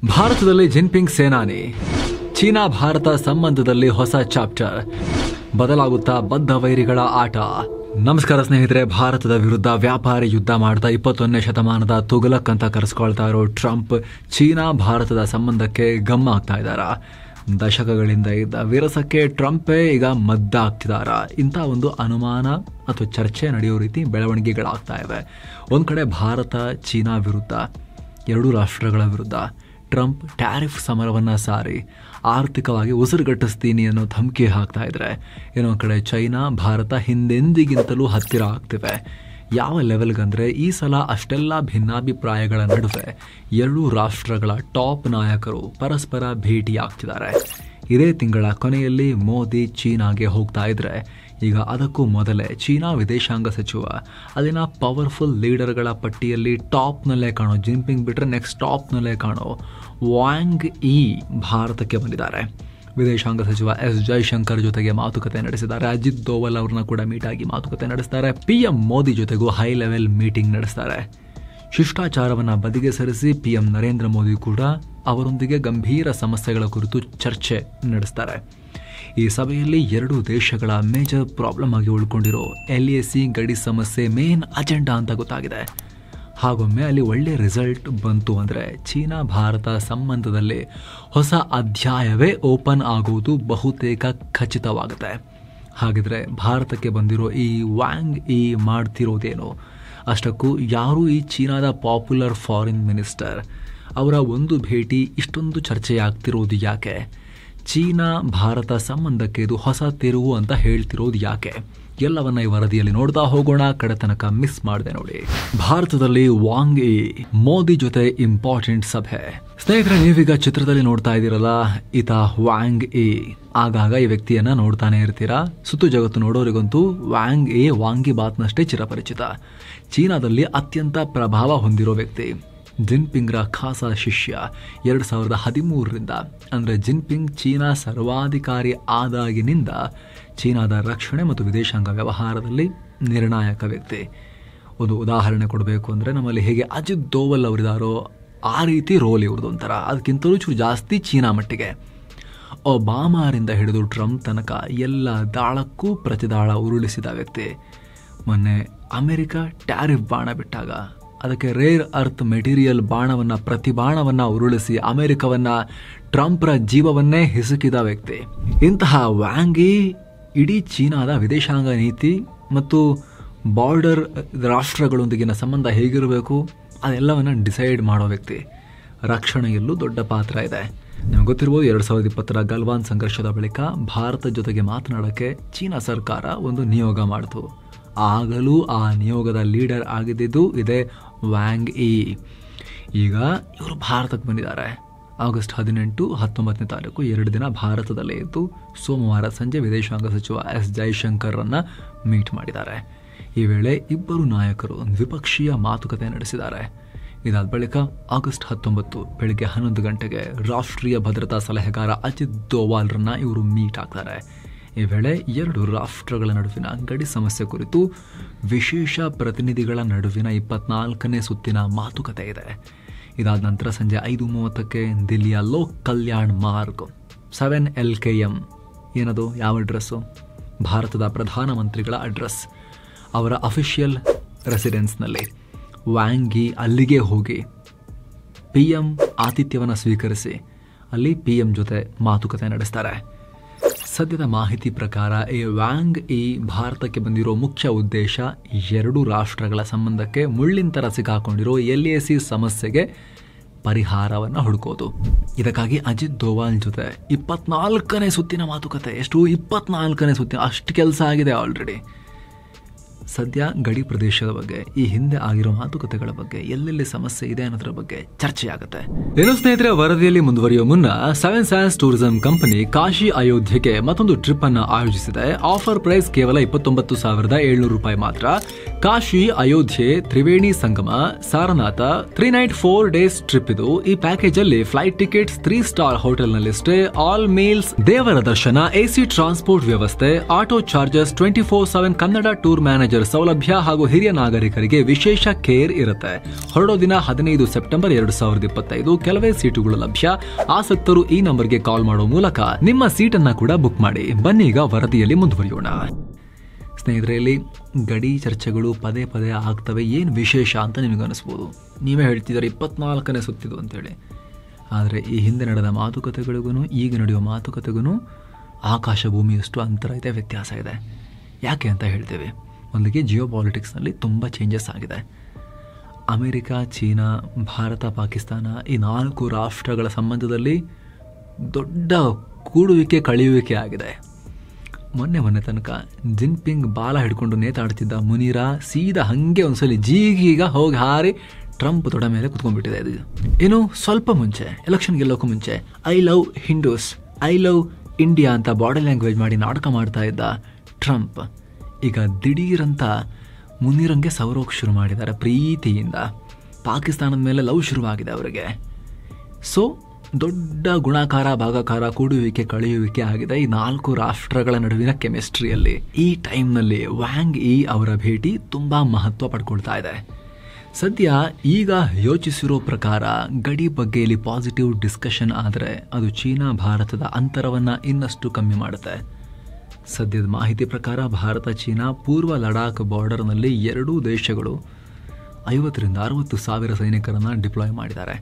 ಭಾರತದಲ್ಲಿ Jinping ಸೇನಾನಿ, China Bharat ಸಂಬಂಧದಲ್ಲಿ ಹೊಸ ಚಾಪ್ಟರ್, ಬದಲಾಗುತ್ತಾ ಬದ್ಧ ವೈರಿಗಳ ಆಟ. ನಮಸ್ಕಾರ ಸ್ನೇಹಿತರೆ. ಭಾರತದ ವಿರುದ್ಧ ವ್ಯಾಪಾರಿ ಯುದ್ಧ ಮಾಡ್ತಾ 21ನೇ ಶತಮಾನದ ತುಘಲಕ್ ಅಂತ ಕರೆಸ್ಕೊಳ್ತಾ ಇರೋ ಟ್ರಂಪ್ ಚೀನಾ ಭಾರತದ ಸಂಬಂಧಕ್ಕೆ ಗಮ್ಮ ಆಗ್ತಾ ಇದ್ದಾರಾ? ದಶಕಗಳಿಂದ ಇದ್ದ ವಿರಸಕ್ಕೆ ಟ್ರಂಪೇ ಈಗ ಮದ್ದಾಗ್ತಿದಾರ? ಇಂಥ ಒಂದು ಅನುಮಾನ ಅಥವಾ ಚರ್ಚೆ ನಡೆಯೋ ರೀತಿ ಬೆಳವಣಿಗೆಗಳಾಗ್ತಾ ಇವೆ. ಒಂದು ಕಡೆ ಭಾರತ ಚೀನಾ ವಿರುದ್ಧ, ಎರಡೂ ರಾಷ್ಟ್ರಗಳ ವಿರುದ್ಧ ಟ್ರಂಪ್ ಟ್ಯಾರಿಫ್ ಸಮರವನ್ನು ಸಾರಿ ಆರ್ಥಿಕವಾಗಿ ಉಸಿರುಗಟ್ಟಿಸ್ತೀನಿ ಅನ್ನೋ ಧಮಕಿ ಹಾಕ್ತಾ ಇದ್ರೆ, ಇನ್ನೊಂದು ಕಡೆ ಚೈನಾ ಭಾರತ ಹಿಂದೆಂದಿಗಿಂತಲೂ ಹತ್ತಿರ ಆಗ್ತಿವೆ. ಯಾವ ಲೆವೆಲ್ಗಂದರೆ ಈ ಸಲ ಅಷ್ಟೆಲ್ಲ ಭಿನ್ನಾಭಿಪ್ರಾಯಗಳ ನಡುವೆ ಎರಡೂ ರಾಷ್ಟ್ರಗಳ ಟಾಪ್ ನಾಯಕರು ಪರಸ್ಪರ ಭೇಟಿಯಾಗ್ತಿದ್ದಾರೆ. ಇದೇ ತಿಂಗಳ ಕೊನೆಯಲ್ಲಿ ಮೋದಿ ಚೀನಾಗೆ ಹೋಗ್ತಾ ಇದ್ರೆ, ಈಗ ಅದಕ್ಕೂ ಮೊದಲೇ ಚೀನಾ ವಿದೇಶಾಂಗ ಸಚಿವ ಅಲ್ಲಿನ ಪವರ್ಫುಲ್ ಲೀಡರ್ಗಳ ಪಟ್ಟಿಯಲ್ಲಿ ಟಾಪ್ನಲ್ಲೇ ಕಾಣೋ ಜಿನ್ಪಿಂಗ್ ಬಿಟ್ಟರೆ ನೆಕ್ಸ್ಟ್ ಟಾಪ್ನಲ್ಲೇ ಕಾಣೋ ವಾಂಗ್ ಈ ಭಾರತಕ್ಕೆ ಬಂದಿದ್ದಾರೆ. ವಿದೇಶಾಂಗ ಸಚಿವ ಎಸ್ ಜೈಶಂಕರ್ ಜೊತೆಗೆ ಮಾತುಕತೆ ನಡೆಸಿದ್ದಾರೆ. ಅಜಿತ್ ದೋವಲ್ ಅವ್ರನ್ನ ಕೂಡ ಮೀಟ್ ಆಗಿ ಮಾತುಕತೆ ನಡೆಸ್ತಾರೆ. PM ಮೋದಿ ಜೊತೆಗೂ ಹೈ ಲೆವೆಲ್ ಮೀಟಿಂಗ್ ನಡೆಸ್ತಾರೆ. ಶಿಷ್ಟಾಚಾರವನ್ನು ಬದಿಗೆ ಸರಿಸಿ PM ನರೇಂದ್ರ ಮೋದಿ ಕೂಡ ಅವರೊಂದಿಗೆ ಗಂಭೀರ ಸಮಸ್ಯೆಗಳ ಕುರಿತು ಚರ್ಚೆ ನಡೆಸ್ತಾರೆ. ಈ ಸಭೆಯಲ್ಲಿ ಎರಡೂ ದೇಶಗಳ ಮೇಜರ್ ಪ್ರಾಬ್ಲಮ್ ಆಗಿ ಉಳ್ಕೊಂಡಿರೋ LAC ಗಡಿ ಸಮಸ್ಯೆ ಮೇನ್ ಅಜೆಂಡಾ ಅಂತ ಗೊತ್ತಾಗಿದೆ. ಹಾಗೊಮ್ಮೆ ಅಲ್ಲಿ ಒಳ್ಳೆ ರಿಸಲ್ಟ್ ಬಂತು ಅಂದರೆ ಚೀನಾ ಭಾರತ ಸಂಬಂಧದಲ್ಲಿ ಹೊಸ ಅಧ್ಯಾಯವೇ ಓಪನ್ ಆಗುವುದು ಬಹುತೇಕ ಖಚಿತವಾಗುತ್ತೆ. ಹಾಗಿದ್ರೆ ಭಾರತಕ್ಕೆ ಬಂದಿರೋ ಈ ವಾಂಗ್ ಈ ಮಾಡ್ತಿರೋದೇನು? ಅಷ್ಟಕ್ಕೂ ಯಾರೂ ಈ ಚೀನಾದ ಪಾಪ್ಯುಲರ್ ಫಾರಿನ್ ಮಿನಿಸ್ಟರ್ ಅವರ ಒಂದು ಭೇಟಿ ಇಷ್ಟೊಂದು ಚರ್ಚೆಯಾಗ್ತಿರೋದು ಯಾಕೆ? ಚೀನಾ ಭಾರತ ಸಂಬಂಧಕ್ಕೆ ಇದು ಹೊಸ ತಿರುವು ಅಂತ ಹೇಳ್ತಿರೋದು ಯಾಕೆ? ಎಲ್ಲವನ್ನ ಈ ವರದಿಯಲ್ಲಿ ನೋಡ್ತಾ ಹೋಗೋಣ. ಕಡೆ ತನಕ ಮಿಸ್ ಮಾಡಿದೆ ನೋಡಿ. ಭಾರತದಲ್ಲಿ ವಾಂಗ್ ಈ ಮೋದಿ ಜೊತೆ ಇಂಪಾರ್ಟೆಂಟ್ ಸಭೆ. ಸ್ನೇಹಿತರೆ, ನೀವೀಗ ಚಿತ್ರದಲ್ಲಿ ನೋಡ್ತಾ ಇದ್ದೀರಲ್ಲ, ಈತ ವಾಂಗ್ ಈ. ಆಗಾಗ ಈ ವ್ಯಕ್ತಿಯನ್ನ ನೋಡ್ತಾನೆ ಇರ್ತೀರಾ. ಸುತ್ತು ಜಗತ್ತು ನೋಡೋರಿಗಂತೂ ವಾಂಗ್ ಈ ವಾಂಗಿ ಬಾತ್ನಷ್ಟೇ ಚಿರಪರಿಚಿತ. ಚೀನಾದಲ್ಲಿ ಅತ್ಯಂತ ಪ್ರಭಾವ ಹೊಂದಿರೋ ವ್ಯಕ್ತಿ. ಜಿನ್ಪಿಂಗ್ರ ಖಾಸ ಶಿಷ್ಯ. 2013ರಿಂದ ಅಂದರೆ ಜಿನ್ಪಿಂಗ್ ಚೀನಾ ಸರ್ವಾಧಿಕಾರಿ ಆದಾಗಿನಿಂದ ಚೀನಾದ ರಕ್ಷಣೆ ಮತ್ತು ವಿದೇಶಾಂಗ ವ್ಯವಹಾರದಲ್ಲಿ ನಿರ್ಣಾಯಕ ವ್ಯಕ್ತಿ. ಒಂದು ಉದಾಹರಣೆ ಕೊಡಬೇಕು ಅಂದರೆ, ನಮ್ಮಲ್ಲಿ ಹೇಗೆ ಅಜಿತ್ ದೋವಲ್ ಅವರಿದಾರೋ ಆ ರೀತಿ ರೋಲ್ ಇವ್ರದ್ದು ಒಂಥರ. ಅದಕ್ಕಿಂತಲೂ ಚೂರು ಜಾಸ್ತಿ ಚೀನಾ ಮಟ್ಟಿಗೆ. ಒಬಾಮಾರಿಂದ ಹಿಡಿದು ಟ್ರಂಪ್ ತನಕ ಎಲ್ಲ ದಾಳಕ್ಕೂ ಪ್ರತಿದಾಳ ಉರುಳಿಸಿದ ವ್ಯಕ್ತಿ. ಮೊನ್ನೆ ಅಮೆರಿಕ ಟ್ಯಾರಿಫ್ ಬಾಣ ಬಿಟ್ಟಾಗ ಅದಕ್ಕೆ ರೇರ್ ಅರ್ತ್ ಮೆಟೀರಿಯಲ್ ಬಾಣವನ್ನು, ಪ್ರತಿ ಬಾಣವನ್ನು ಉರುಳಿಸಿ ಅಮೆರಿಕವನ್ನು, ಟ್ರಂಪ್ರ ಜೀವವನ್ನೇ ಹಿಸುಕಿದ ವ್ಯಕ್ತಿ. ಇಂತಹ ವ್ಯಾಂಗಿ ಇಡೀ ಚೀನಾದ ವಿದೇಶಾಂಗ ನೀತಿ ಮತ್ತು ಬಾರ್ಡರ್ ರಾಷ್ಟ್ರಗಳೊಂದಿಗಿನ ಸಂಬಂಧ ಹೇಗಿರಬೇಕು ಅದೆಲ್ಲವನ್ನು ಡಿಸೈಡ್ ಮಾಡೋ ವ್ಯಕ್ತಿ. ರಕ್ಷಣೆಯಲ್ಲೂ ದೊಡ್ಡ ಪಾತ್ರ ಇದೆ. ನಿಮಗೆ ಗೊತ್ತಿರ್ಬೋದು, 2020ರ ಗಲ್ವಾನ್ ಸಂಘರ್ಷದ ಬಳಿಕ ಭಾರತ ಜೊತೆಗೆ ಮಾತನಾಡೋಕ್ಕೆ ಚೀನಾ ಸರ್ಕಾರ ಒಂದು ನಿಯೋಗ ಮಾಡಿತು. ಆಗಲೂ ಆ ನಿಯೋಗದ ಲೀಡರ್ ಆಗಿದ್ದು ಇದೇ ವಾಂಗ್ ಈ. ಈಗ ಇವರು ಭಾರತಕ್ಕೆ ಬಂದಿದ್ದಾರೆ. ಆಗಸ್ಟ್ 18, 19ನೇ ತಾರೀಕು 2 ದಿನ ಭಾರತದಲ್ಲೇ ಇದ್ದು ಸೋಮವಾರ ಸಂಜೆ ವಿದೇಶಾಂಗ ಸಚಿವ ಎಸ್ ಜೈಶಂಕರ್ರನ್ನ ಮೀಟ್ ಮಾಡಿದ್ದಾರೆ. ಈ ವೇಳೆ ಇಬ್ಬರು ನಾಯಕರು ದ್ವಿಪಕ್ಷೀಯ ಮಾತುಕತೆ ನಡೆಸಿದ್ದಾರೆ. ಇದಾದ ಬಳಿಕ ಆಗಸ್ಟ್ 19 ಬೆಳಿಗ್ಗೆ 11 ಗಂಟೆಗೆ ರಾಷ್ಟ್ರೀಯ ಭದ್ರತಾ ಸಲಹೆಗಾರ ಅಜಿತ್ ದೋವಾಲ್ರನ್ನ ಇವರು ಮೀಟ್ ಆಗ್ತಾರೆ. ಈ ವೇಳೆ ಎರಡು ರಾಷ್ಟ್ರಗಳ ನಡುವಿನ ಗಡಿ ಸಮಸ್ಯೆ ಕುರಿತು ವಿಶೇಷ ಪ್ರತಿನಿಧಿಗಳ ನಡುವಿನ 24ನೇ ಸುತ್ತಿನ ಮಾತುಕತೆ ಇದೆ. ಇದಾದ ನಂತರ ಸಂಜೆ 5:30ಕ್ಕೆ ದಿಲ್ಲಿಯ ಲೋಕ್ ಕಲ್ಯಾಣ್ ಮಾರ್ಗ್ 7LKM, ಏನದು, ಯಾವ ಅಡ್ರೆಸ್ಸು? ಭಾರತದ ಪ್ರಧಾನಮಂತ್ರಿಗಳ ಅಡ್ರೆಸ್, ಅವರ ಅಫಿಷಿಯಲ್ ರೆಸಿಡೆನ್ಸ್ನಲ್ಲಿ ವಾಂಗಿ ಅಲ್ಲಿಗೆ ಹೋಗಿ PM ಆತಿಥ್ಯವನ್ನು ಸ್ವೀಕರಿಸಿ ಅಲ್ಲಿ PM ಜೊತೆ ಮಾತುಕತೆ ನಡೆಸ್ತಾರೆ. ಸದ್ಯದ ಮಾಹಿತಿ ಪ್ರಕಾರ ಈ ವಾಂಗ್ ಈ ಭಾರತಕ್ಕೆ ಬಂದಿರೋ ಮುಖ್ಯ ಉದ್ದೇಶ ಎರಡೂ ರಾಷ್ಟ್ರಗಳ ಸಂಬಂಧಕ್ಕೆ ಮುಳ್ಳಿನ ಸಿಕ್ಕಾಕೊಂಡಿರೋ LAC ಸಮಸ್ಯೆಗೆ ಪರಿಹಾರವನ್ನು ಹುಡುಕೋದು. ಇದಕ್ಕಾಗಿ ಅಜಿತ್ ದೋವಾಲ್ ಜೊತೆ 24ನೇ ಸುತ್ತಿನ ಮಾತುಕತೆ. ಎಷ್ಟು? 24ನೇ ಸುತ್ತಿನ, ಅಷ್ಟು ಕೆಲಸ ಆಗಿದೆ ಆಲ್ರೆಡಿ. ಸದ್ಯ ಗಡಿ ಪ್ರದೇಶದ ಬಗ್ಗೆ, ಈ ಹಿಂದೆ ಆಗಿರೋ ಮಾತುಕತೆಗಳ ಬಗ್ಗೆ, ಎಲ್ಲೆಲ್ಲಿ ಸಮಸ್ಯೆ ಇದೆ ಅನ್ನೋದ್ರ ಬಗ್ಗೆ ಚರ್ಚೆಯಾಗುತ್ತೆ. ಏನು ಸ್ನೇಹಿತರೆ, ವರದಿಯಲ್ಲಿ ಮುಂದುವರಿಯುವ ಮುನ್ನ 7 Sands ಟೂರಿಸಂ ಕಂಪನಿ ಕಾಶಿ ಅಯೋಧ್ಯೆಗೆ ಮತ್ತೊಂದು ಟ್ರಿಪ್ ಅನ್ನು ಆಯೋಜಿಸಿದೆ. ಆಫರ್ ಪ್ರೈಸ್ ಕೇವಲ 29,700 ರೂಪಾಯಿ ಮಾತ್ರ. ಕಾಶಿ, ಅಯೋಧ್ಯೆ, ತ್ರಿವೇಣಿ ಸಂಗಮ, ಸಾರನಾಥ 3 ನೈಟ್ 4 ಡೇಸ್ ಟ್ರಿಪ್ ಇದು. ಈ ಪ್ಯಾಕೇಜ್ ಅಲ್ಲಿ ಫ್ಲೈಟ್ ಟಿಕೆಟ್ಸ್ 3 ಸ್ಟಾರ್ ಹೋಟೆಲ್ ನಲ್ಲಿ ಸ್ಟೇ, ಆಲ್ ಮೀಲ್ಸ್, ದೇವರ ದರ್ಶನ, ಎಸಿ ಟ್ರಾನ್ಸ್ಪೋರ್ಟ್ ವ್ಯವಸ್ಥೆ, auto charges, 24/7 Kannada tour manager ಸೌಲಭ್ಯ ಹಾಗೂ ಹಿರಿಯ ನಾಗರಿಕರಿಗೆ ವಿಶೇಷ ಕೇರ್ ಇರುತ್ತೆ. ಹೊರಡೋ ದಿನ 15 ಸೆಪ್ಟೆಂಬರ್ 2025. ಕೆಲವೇ ಸೀಟುಗಳು ಲಭ್ಯ. ಆಸಕ್ತರು ಈ ನಂಬರ್ಗೆ ಕಾಲ್ ಮಾಡೋ ಮೂಲಕ ನಿಮ್ಮ ಸೀಟನ್ನ ಕೂಡ ಬುಕ್ ಮಾಡಿ. ಬನ್ನಿ ಈಗ ವರದಿಯಲ್ಲಿ ಮುಂದುವರಿಯೋಣ. ಸ್ನೇಹಿತರೆ, ಇಲ್ಲಿ ಗಡಿ ಚರ್ಚೆಗಳು ಪದೇ ಪದೇ ಆಗ್ತವೆ. ಏನು ವಿಶೇಷ ಅಂತ ನಿಮಗೆ ಅನಿಸ್ಬೋದು. ನೀವೇ ಹೇಳ್ತಿದ್ದಾರೆ 24ನೇ ಸುತ್ತಿದು ಅಂತೇಳಿ. ಆದರೆ ಈ ಹಿಂದೆ ನಡೆದ ಮಾತುಕತೆಗಳಿಗೂ ಈಗ ನಡೆಯುವ ಮಾತುಕತೆಗೂ ಆಕಾಶ ಭೂಮಿಯಷ್ಟು ಅಂತರ ಇದೆ, ವ್ಯತ್ಯಾಸ ಇದೆ. ಯಾಕೆ ಅಂತ ಹೇಳ್ತೇವೆ. ಒಂದಿಗೆ ಜಿಯೋ ಪಾಲಿಟಿಕ್ಸ್ನಲ್ಲಿ ತುಂಬ ಚೇಂಜಸ್ ಆಗಿದೆ. ಅಮೆರಿಕ, ಚೀನಾ, ಭಾರತ, ಪಾಕಿಸ್ತಾನ ಈ 4 ರಾಷ್ಟ್ರಗಳ ಸಂಬಂಧದಲ್ಲಿ ದೊಡ್ಡ ಕೂಡುವಿಕೆ ಕಳೆಯುವಿಕೆ ಆಗಿದೆ. ಮೊನ್ನೆ ತನಕ ಜಿನ್ಪಿಂಗ್ ಬಾಲ ಹಿಡ್ಕೊಂಡು ನೇತಾಡ್ತಿದ್ದ ಮುನೀರಾ ಸೀದಾ ಹಂಗೆ ಒಂದ್ಸಲಿ ಜೀಗೀಗ ಹೋಗಿ ಹಾರಿ ಟ್ರಂಪ್ ತೊಡ ಮೇಲೆ ಕುತ್ಕೊಂಡ್ಬಿಟ್ಟಿದೆ. ಇದು ಏನು ಸ್ವಲ್ಪ ಮುಂಚೆ ಎಲೆಕ್ಷನ್ ಗೆಲ್ಲೋಕ್ಕೂ ಮುಂಚೆ I love Hindus, I love India ಅಂತ ಬಾಡಿ ಲ್ಯಾಂಗ್ವೇಜ್ ಮಾಡಿ ನಾಟಕ ಮಾಡ್ತಾ ಇದ್ದ ಟ್ರಂಪ್ ಈಗ ದಿಢೀರಂತ ಮುನೀರಂಗೆ ಸವರೋಕ್ ಶುರು ಮಾಡಿದ್ದಾರೆ. ಪ್ರೀತಿಯಿಂದ ಪಾಕಿಸ್ತಾನದ ಮೇಲೆ ಲವ್ ಶುರುವಾಗಿದೆ ಅವರಿಗೆ. ಸೊ ದೊಡ್ಡ ಗುಣಾಕಾರ ಭಾಗಾಕಾರ ಕೂಡುವಿಕೆ ಕಳೆಯುವಿಕೆ ಆಗಿದೆ ಈ 4 ರಾಷ್ಟ್ರಗಳ ನಡುವಿನ ಕೆಮಿಸ್ಟ್ರಿಯಲ್ಲಿ. ಈ ಟೈಮ್ನಲ್ಲಿ ವ್ಯಾಂಗ್ ಈ ಅವರ ಭೇಟಿ ತುಂಬಾ ಮಹತ್ವ ಪಡ್ಕೊಳ್ತಾ ಇದೆ. ಸದ್ಯ ಈಗ ಯೋಚಿಸಿರೋ ಪ್ರಕಾರ ಗಡಿ ಬಗ್ಗೆ ಇಲ್ಲಿ ಪಾಸಿಟಿವ್ ಡಿಸ್ಕಷನ್ ಆದರೆ ಅದು ಚೀನಾ ಭಾರತದ ಅಂತರವನ್ನ ಇನ್ನಷ್ಟು ಕಮ್ಮಿ ಮಾಡುತ್ತೆ. ಸದ್ಯದ ಮಾಹಿತಿ ಪ್ರಕಾರ ಭಾರತ ಚೀನಾ ಪೂರ್ವ ಲಡಾಖ್ ಬಾರ್ಡರ್ನಲ್ಲಿ ಎರಡೂ ದೇಶಗಳು 50 ರಿಂದ 60 ಸಾವಿರ ಸೈನಿಕರನ್ನ ಡಿಪ್ಲಾಯ್ ಮಾಡಿದ್ದಾರೆ.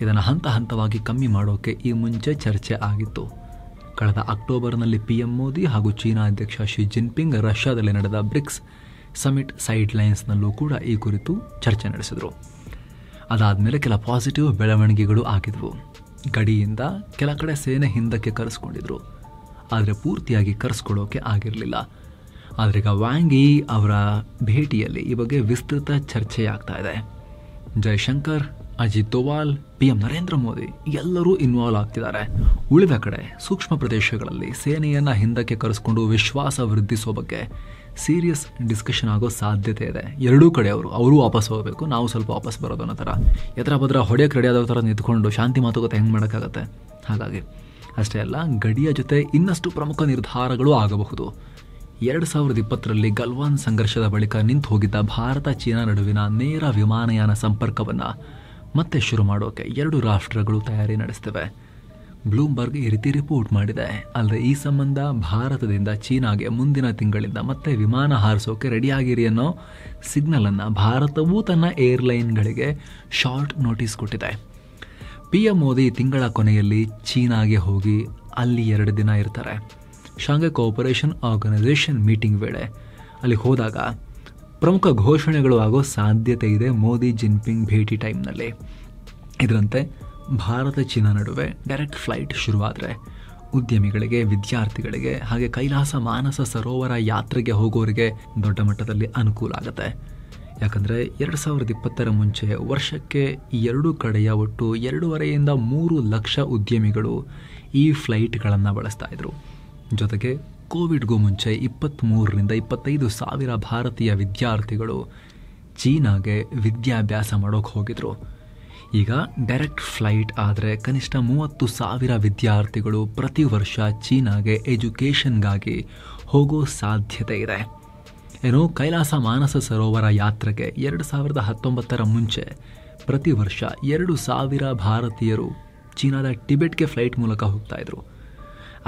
ಇದನ್ನು ಹಂತ ಹಂತವಾಗಿ ಕಮ್ಮಿ ಮಾಡೋಕೆ ಈ ಮುಂಚೆ ಚರ್ಚೆ ಆಗಿತ್ತು. ಕಳೆದ ಅಕ್ಟೋಬರ್ನಲ್ಲಿ PM ಮೋದಿ ಹಾಗೂ ಚೀನಾ ಅಧ್ಯಕ್ಷ ಶಿ ಜಿನ್ಪಿಂಗ್ ರಷ್ಯಾದಲ್ಲಿ ನಡೆದ ಬ್ರಿಕ್ಸ್ ಸಮಿಟ್ ಸೈಡ್ ಲೈನ್ಸ್ನಲ್ಲೂ ಕೂಡ ಈ ಕುರಿತು ಚರ್ಚೆ ನಡೆಸಿದರು. ಅದಾದಮೇಲೆ ಕೆಲ ಪಾಸಿಟಿವ್ ಬೆಳವಣಿಗೆಗಳು ಆಗಿದ್ವು. ಗಡಿಯಿಂದ ಕೆಲ ಕಡೆ ಸೇನೆ ಹಿಂದಕ್ಕೆ ಕರೆಸ್ಕೊಂಡಿದ್ರು, ಆದರೆ ಪೂರ್ತಿಯಾಗಿ ಕರೆಸ್ಕೊಳ್ಳೋಕೆ ಆಗಿರಲಿಲ್ಲ. ಆದರೆ ಈಗ ವ್ಯಾಂಗ್ ಈ ಅವರ ಭೇಟಿಯಲ್ಲಿ ಈ ಬಗ್ಗೆ ವಿಸ್ತೃತ ಚರ್ಚೆಯಾಗ್ತಾ ಇದೆ. ಜೈಶಂಕರ್, ಅಜಿತ್ ದೋವಾಲ್, PM ನರೇಂದ್ರ ಮೋದಿ ಎಲ್ಲರೂ ಇನ್ವಾಲ್ವ್ ಆಗ್ತಿದ್ದಾರೆ. ಉಳಿದ ಕಡೆ ಸೂಕ್ಷ್ಮ ಪ್ರದೇಶಗಳಲ್ಲಿ ಸೇನೆಯನ್ನ ಹಿಂದಕ್ಕೆ ಕರೆಸ್ಕೊಂಡು ವಿಶ್ವಾಸ ವೃದ್ಧಿಸೋ ಬಗ್ಗೆ ಸೀರಿಯಸ್ ಡಿಸ್ಕಷನ್ ಆಗೋ ಸಾಧ್ಯತೆ ಇದೆ. ಎರಡೂ ಕಡೆ ಅವರು ವಾಪಸ್ ಹೋಗಬೇಕು, ನಾವು ಸ್ವಲ್ಪ ವಾಪಸ್ ಬರೋದು ಅನ್ನೋ ಥರ ಎದ್ರ ಭದ್ರ ಹೊಡೆಯಕ್ಕೆ ರೆಡಿ ಆದೋ ಥರ ನಿಂತ್ಕೊಂಡು ಶಾಂತಿ ಮಾತುಕತೆ ಹೆಂಗೆ ಮಾಡೋಕ್ಕಾಗತ್ತೆ. ಹಾಗಾಗಿ ಅಷ್ಟೇ ಅಲ್ಲ, ಗಡಿಯ ಜೊತೆ ಇನ್ನಷ್ಟು ಪ್ರಮುಖ ನಿರ್ಧಾರಗಳು ಆಗಬಹುದು. 2020ರಲ್ಲಿ ಗಲ್ವಾನ್ ಸಂಘರ್ಷದ ಬಳಿಕ ನಿಂತು ಹೋಗಿದ್ದ ಭಾರತ ಚೀನಾ ನಡುವಿನ ನೇರ ವಿಮಾನಯಾನ ಸಂಪರ್ಕವನ್ನು ಮತ್ತೆ ಶುರು ಮಾಡೋಕೆ 2 ರಾಷ್ಟ್ರಗಳು ತಯಾರಿ ನಡೆಸ್ತವೆ. ಬ್ಲೂಮ್ಬರ್ಗ್ ಈ ರೀತಿ ರಿಪೋರ್ಟ್ ಮಾಡಿದೆ. ಅಲ್ಲದೆ ಈ ಸಂಬಂಧ ಭಾರತದಿಂದ ಚೀನಾಗೆ ಮುಂದಿನ ತಿಂಗಳಿಂದ ಮತ್ತೆ ವಿಮಾನ ಹಾರಿಸೋಕೆ ರೆಡಿಯಾಗಿರಿ ಅನ್ನೋ ಸಿಗ್ನಲ್ ಅನ್ನು ಭಾರತವೂ ತನ್ನ ಏರ್ಲೈನ್ಗಳಿಗೆ ಶಾರ್ಟ್ ನೋಟಿಸ್ ಕೊಟ್ಟಿದೆ. PM ಮೋದಿ ತಿಂಗಳ ಕೊನೆಯಲ್ಲಿ ಚೀನಾಗೆ ಹೋಗಿ ಅಲ್ಲಿ 2 ದಿನ ಇರ್ತಾರೆ. ಶಾಂಘೈ ಕೋಆಪರೇಷನ್ ಆರ್ಗನೈಸೇಷನ್ ಮೀಟಿಂಗ್ ವೇಳೆ ಅಲ್ಲಿ ಹೋದಾಗ ಪ್ರಮುಖ ಘೋಷಣೆಗಳು ಆಗೋ ಸಾಧ್ಯತೆ ಇದೆ ಮೋದಿ ಜಿನ್ಪಿಂಗ್ ಭೇಟಿ ಟೈಮ್ನಲ್ಲಿ. ಇದರಂತೆ ಭಾರತ ಚೀನಾ ನಡುವೆ ಡೈರೆಕ್ಟ್ ಫ್ಲೈಟ್ ಶುರುವಾದರೆ ಉದ್ಯಮಿಗಳಿಗೆ, ವಿದ್ಯಾರ್ಥಿಗಳಿಗೆ ಹಾಗೆ ಕೈಲಾಸ ಮಾನಸ ಸರೋವರ ಯಾತ್ರೆಗೆ ಹೋಗೋರಿಗೆ ದೊಡ್ಡ ಮಟ್ಟದಲ್ಲಿ ಅನುಕೂಲ ಆಗುತ್ತೆ. ಯಾಕಂದರೆ 2020ರ ಮುಂಚೆ ವರ್ಷಕ್ಕೆ ಈ 2 ಕಡೆಯ ಒಟ್ಟು 2.5 ರಿಂದ 3 ಲಕ್ಷ ಉದ್ಯಮಿಗಳು ಈ ಫ್ಲೈಟ್ಗಳನ್ನು ಬಳಸ್ತಾ ಇದ್ರು. ಜೊತೆಗೆ ಕೋವಿಡ್ಗೂ ಮುಂಚೆ 23 ರಿಂದ 25 ಸಾವಿರ ಭಾರತೀಯ ವಿದ್ಯಾರ್ಥಿಗಳು ಚೀನಾಗೆ ವಿದ್ಯಾಭ್ಯಾಸ ಮಾಡೋಕೆ ಹೋಗಿದ್ರು. ಈಗ ಡೈರೆಕ್ಟ್ ಫ್ಲೈಟ್ ಆದರೆ ಕನಿಷ್ಠ 30 ಸಾವಿರ ವಿದ್ಯಾರ್ಥಿಗಳು ಪ್ರತಿ ವರ್ಷ ಚೀನಾಗೆ ಎಜುಕೇಷನ್ಗಾಗಿ ಹೋಗೋ ಸಾಧ್ಯತೆ ಇದೆ. ಏನು, ಕೈಲಾಸ ಮಾನಸ ಸರೋವರ ಯಾತ್ರೆಗೆ 2019ರ ಮುಂಚೆ ಪ್ರತಿ ವರ್ಷ 2,000 ಭಾರತೀಯರು ಚೀನಾದ ಟಿಬೆಟ್ಗೆ ಫ್ಲೈಟ್ ಮೂಲಕ ಹೋಗ್ತಾ ಇದ್ರು.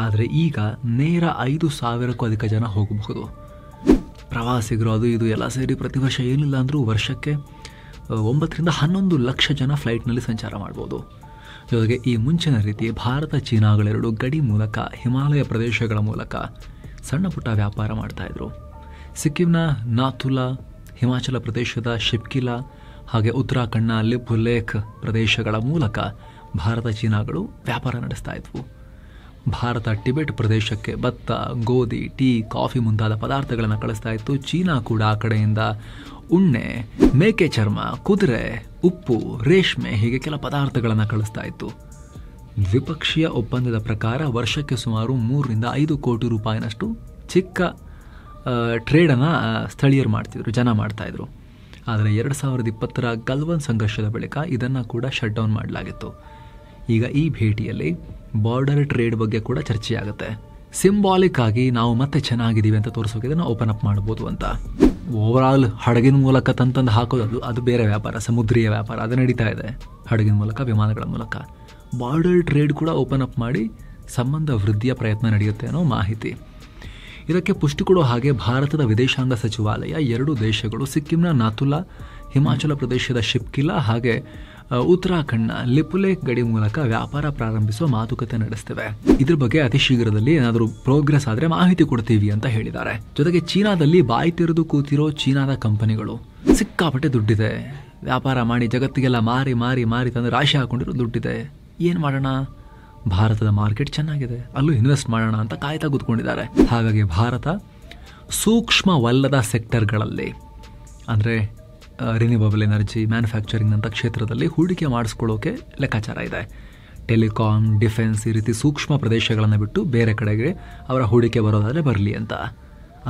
ಆದರೆ ಈಗ ನೇರ 5,000ಕ್ಕೂ ಅಧಿಕ ಜನ ಹೋಗಬಹುದು. ಪ್ರವಾಸಿಗರು ಅದು ಇದು ಎಲ್ಲ ಸೇರಿ ಪ್ರತಿ ವರ್ಷ ಏನಿಲ್ಲ ಅಂದರೂ ವರ್ಷಕ್ಕೆ 9 ರಿಂದ 11 ಲಕ್ಷ ಜನ ಫ್ಲೈಟ್ನಲ್ಲಿ ಸಂಚಾರ ಮಾಡ್ಬೋದು. ಜೊತೆಗೆ ಈ ಮುಂಚಿನ ರೀತಿ ಭಾರತ ಚೀನಾಗಳೆರಡು ಗಡಿ ಮೂಲಕ ಹಿಮಾಲಯ ಪ್ರದೇಶಗಳ ಮೂಲಕ ಸಣ್ಣ ಪುಟ್ಟ ವ್ಯಾಪಾರ ಮಾಡ್ತಾಯಿದ್ರು. ಸಿಕ್ಕಿಂನ ನಾಥುಲಾ, ಹಿಮಾಚಲ ಪ್ರದೇಶದ ಶಿಪ್ಕಿಲಾ ಹಾಗೆ ಉತ್ತರಾಖಂಡ್ನ ಲಿಪುಲೇಖ್ ಪ್ರದೇಶಗಳ ಮೂಲಕ ಭಾರತ ಚೀನಾಗಳು ವ್ಯಾಪಾರ ನಡೆಸ್ತಾ ಇದ್ವು. ಭಾರತ ಟಿಬೆಟ್ ಪ್ರದೇಶಕ್ಕೆ ಭತ್ತ, ಗೋಧಿ, ಟೀ, ಕಾಫಿ ಮುಂತಾದ ಪದಾರ್ಥಗಳನ್ನು ಕಳಿಸ್ತಾ ಇತ್ತು. ಚೀನಾ ಕೂಡ ಆ ಕಡೆಯಿಂದ ಉಣ್ಣೆ, ಮೇಕೆ ಚರ್ಮ, ಕುದುರೆ, ಉಪ್ಪು, ರೇಷ್ಮೆ ಹೀಗೆ ಕೆಲ ಪದಾರ್ಥಗಳನ್ನು ಕಳಿಸ್ತಾ ಇತ್ತು. ದ್ವಿಪಕ್ಷೀಯ ಒಪ್ಪಂದದ ಪ್ರಕಾರ ವರ್ಷಕ್ಕೆ ಸುಮಾರು 3 ರಿಂದ 5 ಕೋಟಿ ರೂಪಾಯಿನಷ್ಟು ಚಿಕ್ಕ ಟ್ರೇಡನ್ನು ಸ್ಥಳೀಯರು ಮಾಡ್ತಿದ್ರು, ಜನ ಮಾಡ್ತಾಯಿದ್ರು. ಆದರೆ 2020 ಗಲ್ವಾನ್ ಸಂಘರ್ಷದ ಬಳಿಕ ಇದನ್ನು ಕೂಡ ಶಟ್ ಡೌನ್ ಮಾಡಲಾಗಿತ್ತು. ಈಗ ಈ ಭೇಟಿಯಲ್ಲಿ ಬಾರ್ಡರ್ ಟ್ರೇಡ್ ಬಗ್ಗೆ ಕೂಡ ಚರ್ಚೆಯಾಗುತ್ತೆ. ಸಿಂಬಾಲಿಕ್ ಆಗಿ ನಾವು ಮತ್ತೆ ಚೆನ್ನಾಗಿದ್ದೀವಿ ಅಂತ ತೋರಿಸೋಕೆ ಇದನ್ನು ಓಪನ್ ಅಪ್ ಮಾಡ್ಬೋದು ಅಂತ. ಓವರಾಲ್ ಹಡಗಿನ ಮೂಲಕ ತಂದು ಹಾಕೋದು ಅದು ಬೇರೆ ವ್ಯಾಪಾರ, ಸಮುದ್ರೀಯ ವ್ಯಾಪಾರ ಅದು ನಡೀತಾ ಇದೆ ಹಡಗಿನ ಮೂಲಕ, ವಿಮಾನಗಳ ಮೂಲಕ. ಬಾರ್ಡರ್ ಟ್ರೇಡ್ ಕೂಡ ಓಪನ್ ಅಪ್ ಮಾಡಿ ಸಂಬಂಧ ವೃದ್ಧಿಯ ಪ್ರಯತ್ನ ನಡೆಯುತ್ತೆ ಅನ್ನೋ ಮಾಹಿತಿ. ಇದಕ್ಕೆ ಪುಷ್ಟಿ ಕೊಡೋ ಹಾಗೆ ಭಾರತದ ವಿದೇಶಾಂಗ ಸಚಿವಾಲಯ 2 ದೇಶಗಳು ಸಿಕ್ಕಿಂನ ನಾಥುಲಾ, ಹಿಮಾಚಲ ಪ್ರದೇಶದ ಶಿಪ್ಕಿಲಾ ಹಾಗೆ ಉತ್ತರಾಖಂಡ್ನ ಲಿಪುಲೇಖ್ ಗಡಿ ಮೂಲಕ ವ್ಯಾಪಾರ ಪ್ರಾರಂಭಿಸುವ ಮಾತುಕತೆ ನಡೆಸ್ತಿವೆ. ಇದ್ರ ಬಗ್ಗೆ ಅತಿ ಶೀಘ್ರದಲ್ಲಿ ಏನಾದರೂ ಪ್ರೋಗ್ರೆಸ್ ಆದರೆ ಮಾಹಿತಿ ಕೊಡ್ತೀವಿ ಅಂತ ಹೇಳಿದ್ದಾರೆ. ಜೊತೆಗೆ ಚೀನಾದಲ್ಲಿ ಬಾಯಿ ತೆರೆದು ಕೂತಿರೋ ಚೀನಾದ ಕಂಪನಿಗಳು ಸಿಕ್ಕಾಪಟ್ಟೆ ದುಡ್ಡಿದೆ, ವ್ಯಾಪಾರ ಮಾಡಿ ಜಗತ್ತಿಗೆಲ್ಲ ಮಾರಿ ಮಾರಿ ಮಾರಿ ತಂದು ರಾಶಿ ಹಾಕೊಂಡಿರೋ ದುಡ್ಡಿದೆ, ಏನು ಮಾಡೋಣ, ಭಾರತದ ಮಾರ್ಕೆಟ್ ಚೆನ್ನಾಗಿದೆ, ಅಲ್ಲೂ ಇನ್ವೆಸ್ಟ್ ಮಾಡೋಣ ಅಂತ ಕಾಯ್ತಾ ಕೂತ್ಕೊಂಡಿದ್ದಾರೆ. ಹಾಗಾಗಿ ಭಾರತ ಸೂಕ್ಷ್ಮವಲ್ಲದ ಸೆಕ್ಟರ್ಗಳಲ್ಲಿ ಅಂದರೆ ರಿನ್ಯೂವಬಲ್ ಎನರ್ಜಿ, ಮ್ಯಾನುಫ್ಯಾಕ್ಚರಿಂಗ್ ಅಂತ ಕ್ಷೇತ್ರದಲ್ಲಿ ಹೂಡಿಕೆ ಮಾಡಿಸ್ಕೊಳ್ಳೋಕೆ ಲೆಕ್ಕಾಚಾರ ಇದೆ. ಟೆಲಿಕಾಂ, ಡಿಫೆನ್ಸ್ ಈ ರೀತಿ ಸೂಕ್ಷ್ಮ ಪ್ರದೇಶಗಳನ್ನು ಬಿಟ್ಟು ಬೇರೆ ಕಡೆಗೆ ಅವರ ಹೂಡಿಕೆ ಬರೋದಾದರೆ ಬರಲಿ ಅಂತ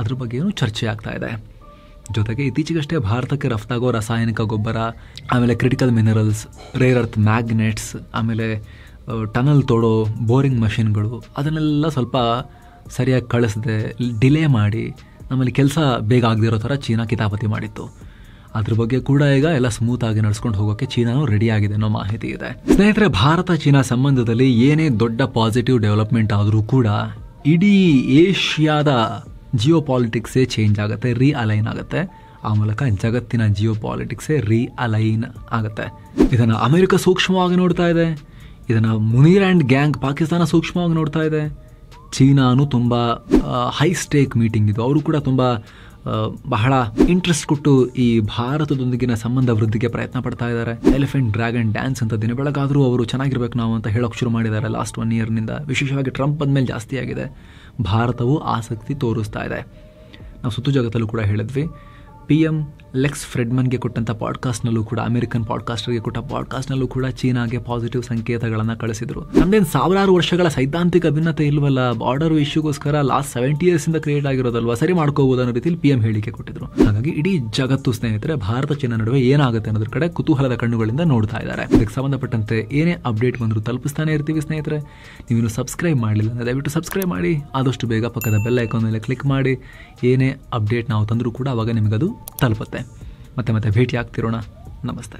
ಅದ್ರ ಬಗ್ಗೆಯೂ ಚರ್ಚೆ ಆಗ್ತಾ ಇದೆ. ಜೊತೆಗೆ ಇತ್ತೀಚೆಗಷ್ಟೇ ಭಾರತಕ್ಕೆ ರಫ್ತಾಗೋ ರಾಸಾಯನಿಕ ಗೊಬ್ಬರ, ಆಮೇಲೆ critical minerals, rare earth magnets, ಆಮೇಲೆ ಟನಲ್ ತೋಡೋ ಬೋರಿಂಗ್ ಮಷಿನ್ಗಳು ಅದನ್ನೆಲ್ಲ ಸ್ವಲ್ಪ ಸರಿಯಾಗಿ ಕಳಿಸದೆ ಡಿಲೇ ಮಾಡಿ ನಮ್ಮಲ್ಲಿ ಕೆಲಸ ಬೇಗ ಆಗದಿರೋ ಥರ ಚೀನಾ ಕಿತಾಪತಿ ಮಾಡಿತ್ತು. ಅದ್ರ ಬಗ್ಗೆ ಕೂಡ ಈಗ ಎಲ್ಲ ಸ್ಮೂತ್ ಆಗಿ ನಡ್ಸ್ಕೊಂಡು ಹೋಗೋಕೆ ಚೀನಾನು ರೆಡಿ ಆಗಿದೆ ಅನ್ನೋ ಮಾಹಿತಿ ಇದೆ. ಸ್ನೇಹಿತರೆ, ಭಾರತ ಚೀನಾ ಸಂಬಂಧದಲ್ಲಿ ಏನೇ ದೊಡ್ಡ ಪಾಸಿಟಿವ್ ಡೆವಲಪ್ಮೆಂಟ್ ಆದರೂ ಕೂಡ ಇಡೀ ಏಷ್ಯಾದ ಜಿಯೋ ಪಾಲಿಟಿಕ್ಸೇ ಚೇಂಜ್ ಆಗುತ್ತೆ, ರೀಅಲೈನ್ ಆಗುತ್ತೆ. ಆ ಮೂಲಕ ಜಗತ್ತಿನ ಜಿಯೋ ಪಾಲಿಟಿಕ್ಸೇ ರೀಅಲೈನ್ ಆಗುತ್ತೆ. ಇದನ್ನು ಅಮೆರಿಕ ಸೂಕ್ಷ್ಮವಾಗಿ ನೋಡ್ತಾ ಇದೆ, ಇದನ್ನು ಮುನೀರ್ ಆ್ಯಂಡ್ ಗ್ಯಾಂಗ್ ಪಾಕಿಸ್ತಾನ ಸೂಕ್ಷ್ಮವಾಗಿ ನೋಡ್ತಾ ಇದೆ. ಚೀನಾನು ತುಂಬ ಹೈ ಸ್ಟೇಕ್ ಮೀಟಿಂಗ್ ಇದು, ಅವರು ಕೂಡ ತುಂಬ ಬಹಳ ಇಂಟ್ರೆಸ್ಟ್ ಕೊಟ್ಟು ಈ ಭಾರತದೊಂದಿಗಿನ ಸಂಬಂಧ ವೃದ್ಧಿಗೆ ಪ್ರಯತ್ನ ಪಡ್ತಾ ಇದ್ದಾರೆ. ಎಲಿಫೆಂಟ್ ಡ್ರ್ಯಾಗನ್ ಡ್ಯಾನ್ಸ್ ಅಂತ ದಿನ ಬೆಳಗಾದರೂ ಅವರು ಚೆನ್ನಾಗಿರ್ಬೇಕು ನಾವು ಅಂತ ಹೇಳೋಕೆ ಶುರು ಮಾಡಿದ್ದಾರೆ ಲಾಸ್ಟ್ 1 ಇಯರ್ನಿಂದ. ವಿಶೇಷವಾಗಿ ಟ್ರಂಪ್ ಬಂದಮೇಲೆ ಜಾಸ್ತಿ ಆಗಿದೆ. ಭಾರತವು ಆಸಕ್ತಿ ತೋರಿಸ್ತಾ ಇದೆ. ನಾವು ಸುತ್ತು ಜಗತ್ತಲ್ಲೂ ಕೂಡ ಹೇಳಿದ್ವಿ, PM ಲೆಕ್ಸ್ ಫ್ರೆಡ್ಮನ್ಗೆ ಕೊಟ್ಟಂಥ ಪಾಡ್ಕಾಸ್ಟ್ನಲ್ಲೂ ಕೂಡ, ಅಮೆರಿಕನ್ ಪಾಡ್ಕಾಸ್ಟರ್ಗೆ ಕೊಟ್ಟ ಪಾಡ್ಕಾಸ್ಟ್ನಲ್ಲೂ ಕೂಡ ಚೀನಾಗೆ ಪಾಸಿಟಿವ್ ಸಂಕೇತಗಳನ್ನು ಕಳಿಸಿದ್ರು. ನಮ್ದೇನು ಸಾವಿರಾರು ವರ್ಷಗಳ ಸೈದ್ಧಾಂತಿಕ ಭಿನ್ನತೆ ಇಲ್ವಲ್ಲ, ಬಾರ್ಡರ್ ಇಶ್ಯೂಗೋಸ್ಕರ ಲಾಸ್ಟ್ 70 ಇಯರ್ಸಿಂದ ಕ್ರಿಯೇಟ್ ಆಗಿರೋದಲ್ವಾ, ಸರಿ ಮಾಡ್ಕೋಬಹುದು ಅನ್ನೋ ರೀತಿಯಲ್ಲಿ PM ಹೇಳಿಕೆ ಕೊಟ್ಟಿದ್ರು. ಹಾಗಾಗಿ ಇಡೀ ಜಗತ್ತು ಸ್ನೇಹಿತರೆ ಭಾರತ ಚೀನಾ ನಡುವೆ ಏನಾಗುತ್ತೆ ಅನ್ನೋದ್ರ ಕಡೆ ಕುತೂಹಲದ ಕಣ್ಣುಗಳಿಂದ ನೋಡ್ತಾ ಇದ್ದಾರೆ. ಇದಕ್ಕೆ ಸಂಬಂಧಪಟ್ಟಂತೆ ಏನೇ ಅಪ್ಡೇಟ್ ಬಂದರೂ ತಲುಪಿಸ್ತಾನೆ ಇರ್ತೀವಿ ಸ್ನೇಹಿತರೆ. ನೀವಿನ್ನು ಸಬ್ಸ್ಕ್ರೈಬ್ ಮಾಡಲಿಲ್ಲ ಅಂದರೆ ದಯವಿಟ್ಟು ಸಬ್ಸ್ಕ್ರೈಬ್ ಮಾಡಿ, ಆದಷ್ಟು ಬೇಗ ಪಕ್ಕದ ಬೆಲ್ ಐಕಾನ್ ಮೇಲೆ ಕ್ಲಿಕ್ ಮಾಡಿ. ಏನೇ ಅಪ್ಡೇಟ್ ನಾವು ತಂದರೂ ಕೂಡ ಅವಾಗ ನಿಮಗದು ತಲುಪುತ್ತೆ. ಮತ್ತೆ ಭೇಟಿ ಆಗ್ತಿರೋಣ. ನಮಸ್ತೆ.